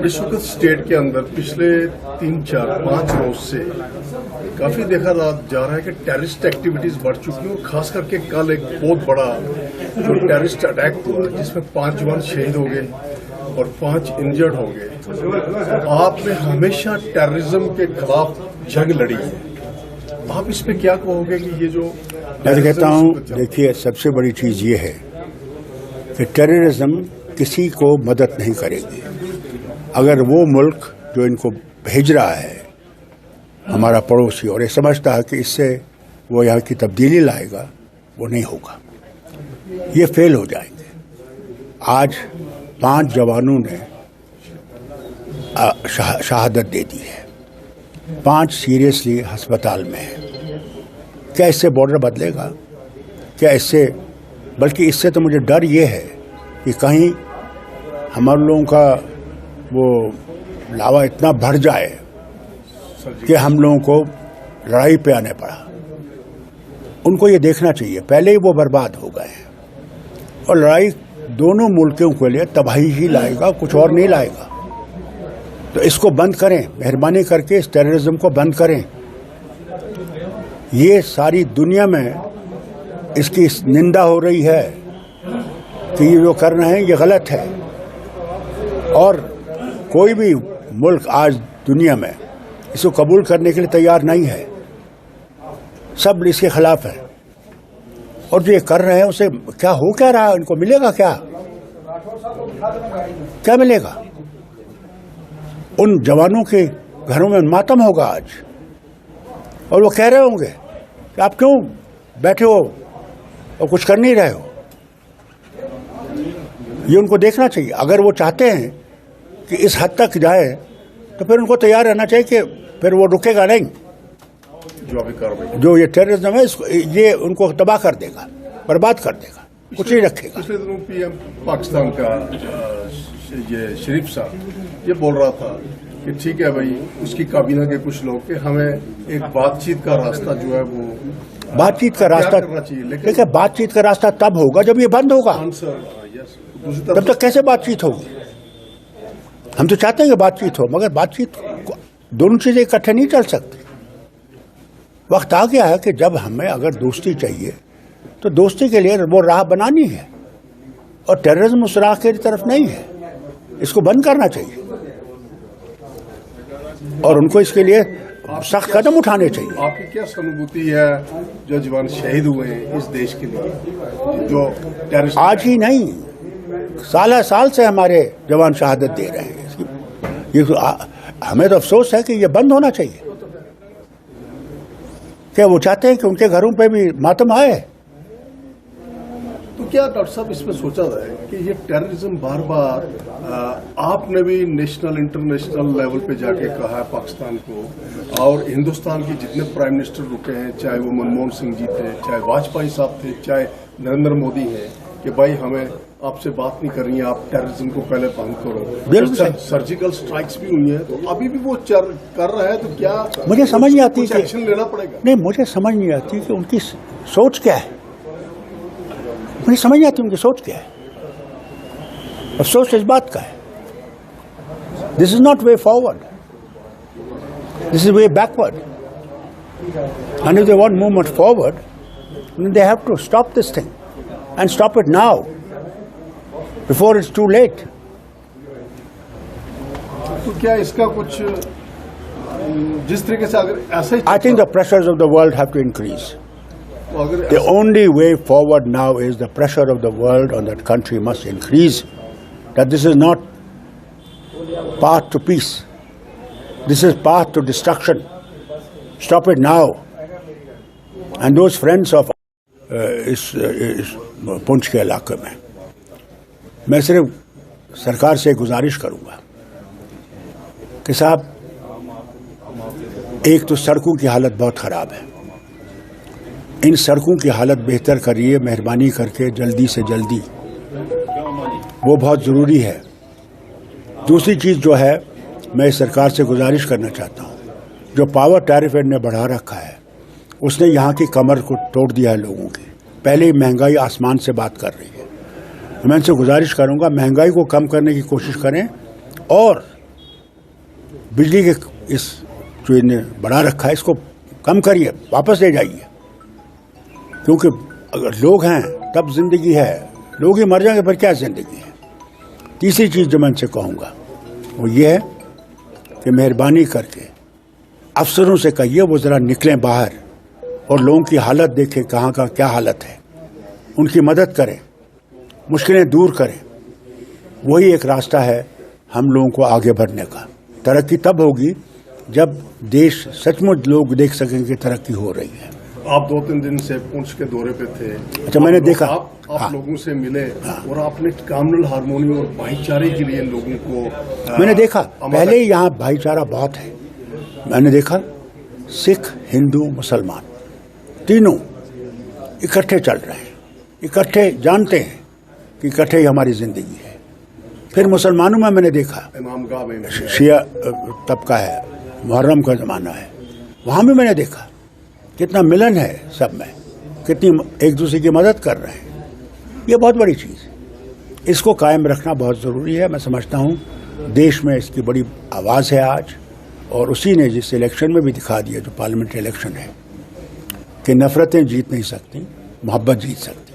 इस वक्त स्टेट के अंदर पिछले 3-4-5 रोज से काफी देखा जा रहा है कि टेररिस्ट एक्टिविटीज बढ़ चुकी हैं। खास करके कल एक बहुत बड़ा जो टेररिस्ट अटैक हुआ जिसमें 5 जवान शहीद हो गए और 5 इंजर्ड हो गए। आपने हमेशा टेररिज्म के खिलाफ जंग लड़ी है, आप इस पे क्या कहोगे कि ये जो मैं कहता हूँ, देखिए सबसे बड़ी चीज ये है कि टेररिज्म किसी को मदद नहीं करेगी। अगर वो मुल्क जो इनको भेज रहा है हमारा पड़ोसी और ये समझता है कि इससे वो यहाँ की तब्दीली लाएगा, वो नहीं होगा, ये फेल हो जाएंगे। आज 5 जवानों ने शहादत दे दी है, 5 सीरियसली अस्पताल में है। क्या इससे बॉर्डर बदलेगा? क्या इससे, बल्कि इससे तो मुझे डर ये है कि कहीं हमारे लोगों का वो लावा इतना बढ़ जाए कि हम लोगों को लड़ाई पे आने पड़ा। उनको ये देखना चाहिए पहले ही वो बर्बाद हो गए हैं और लड़ाई दोनों मुल्कों के लिए तबाही ही लाएगा, कुछ और नहीं लाएगा। तो इसको बंद करें, मेहरबानी करके इस टेररिज्म को बंद करें। ये सारी दुनिया में इसकी निंदा हो रही है कि ये जो कर रहे हैं ये गलत है और कोई भी मुल्क आज दुनिया में इसको कबूल करने के लिए तैयार नहीं है। सब इसके खिलाफ है और जो ये कर रहे हैं उसे क्या हो क्या रहा है, इनको मिलेगा क्या? क्या मिलेगा? उन जवानों के घरों में मातम होगा आज और वो कह रहे होंगे कि आप क्यों बैठे हो और कुछ कर नहीं रहे हो। ये उनको देखना चाहिए। अगर वो चाहते हैं कि इस हद तक जाए तो फिर उनको तैयार रहना चाहिए कि फिर वो रुकेगा नहीं। जो ये टेररिज्म है इसको ये उनको तबाह कर देगा, बर्बाद कर देगा, कुछ नहीं रखेगा। पिछले दिनों पीएम पाकिस्तान का ये शरीफ साहब ये बोल रहा था कि ठीक है भाई, उसकी काबीना के कुछ लोग कि हमें एक बातचीत का रास्ता जो है वो बातचीत का रास्ता करना चाहिए, लेकिन बातचीत का रास्ता तब होगा जब ये बंद होगा। तब तक कैसे बातचीत होगी? हम तो चाहते हैं कि बातचीत हो, मगर बातचीत दोनों चीजें इकट्ठे नहीं चल सकती। वक्त आ गया है कि जब हमें अगर दोस्ती चाहिए तो दोस्ती के लिए वो राह बनानी है और टेररिज्म उस राह की तरफ नहीं है। इसको बंद करना चाहिए और उनको इसके लिए सख्त कदम उठाने चाहिए। आपकी क्या सहानुभूति है जो जवान शहीद हुए हैं इस देश के लिए, जो टेररिस्ट? आज ही नहीं, साल से हमारे जवान शहादत दे रहे हैं। ये हमें तो अफसोस है कि ये बंद होना चाहिए। क्या वो चाहते हैं कि उनके घरों पे भी मातम आए? तो क्या डॉक्टर साहब इसमें सोचा जाए कि ये टेररिज्म बार बार आपने भी नेशनल इंटरनेशनल लेवल पे जाके कहा है पाकिस्तान को, और हिंदुस्तान के जितने प्राइम मिनिस्टर रुके हैं, चाहे वो मनमोहन सिंह जी थे, चाहे वाजपेयी साहब थे, चाहे नरेंद्र मोदी हैं, कि भाई हमें आपसे बात नहीं करनी है, आप टेररिज्म को पहले बंद करो। तो सर्जिकल स्ट्राइक्स भी हुई है, तो अभी भी वो कर रहा है, तो क्या मुझे समझ नहीं आती कि एक्शन लेना पड़ेगा? नहीं, मुझे समझ नहीं आती कि उनकी सोच क्या है। मुझे समझ नहीं आती उनकी सोच क्या है। अफसोस इस बात का है, this is not way forward, this is way backward. And if they want movement forward they have to stop this thing and stop it now before it's too late. तो क्या इसका कुछ जिस तरीके से अगर ऐसे I think the pressures of the world have to increase. तो अगर the only way forward now is the pressure of the world on that country must increase, that this is not path to peace, this is path to destruction. Stop it now. And those friends of इस पुंछ के इलाके में मैं सिर्फ सरकार से गुजारिश करूंगा कि साहब, एक तो सड़कों की हालत बहुत ख़राब है, इन सड़कों की हालत बेहतर करिए मेहरबानी करके, जल्दी से जल्दी, वो बहुत ज़रूरी है। दूसरी चीज़ जो है, मैं सरकार से गुजारिश करना चाहता हूँ, जो पावर टैरिफ ने बढ़ा रखा है उसने यहाँ की कमर को तोड़ दिया है लोगों की। पहले ही महंगाई आसमान से बात कर रही है। मैं इनसे गुजारिश करूँगा महंगाई को कम करने की कोशिश करें और बिजली के इस जो इन्हें बढ़ा रखा है इसको कम करिए, वापस ले जाइए, क्योंकि अगर लोग हैं तब जिंदगी है, लोग ही मर जाएंगे फिर क्या जिंदगी है। तीसरी चीज़ जो मैं इनसे कहूँगा वो ये है कि मेहरबानी करके अफसरों से कहिए वो ज़रा निकलें बाहर और लोगों की हालत देखें, कहाँ का क्या हालत है, उनकी मदद करें, मुश्किलें दूर करें। वही एक रास्ता है हम लोगों को आगे बढ़ने का। तरक्की तब होगी जब देश सचमुच लोग देख सकेंगे कि तरक्की हो रही है। आप 2-3 दिन से पुंछ के दौरे पे थे। अच्छा, मैंने देखा। आप हाँ। लोगों से मिले और आपने कम्युनल हार्मोनी और भाईचारे के लिए लोगों को मैंने देखा, पहले ही यहाँ भाईचारा बहुत है। मैंने देखा सिख, हिंदू, मुसलमान तीनों इकट्ठे चल रहे हैं, इकट्ठे जानते हैं कि इकट्ठे ही हमारी जिंदगी है। फिर मुसलमानों में मैंने देखा इमाम गाह में शिया तबका है, मुहर्रम का ज़माना है, वहाँ भी मैंने देखा कितना मिलन है सब में, कितनी एक दूसरे की मदद कर रहे हैं। ये बहुत बड़ी चीज़ है, इसको कायम रखना बहुत ज़रूरी है। मैं समझता हूँ देश में इसकी बड़ी आवाज़ है आज, और उसी ने जिस इलेक्शन में भी दिखा दिया, जो पार्लियामेंट्री इलेक्शन है, कि नफ़रतें जीत नहीं सकती, मोहब्बत जीत सकती।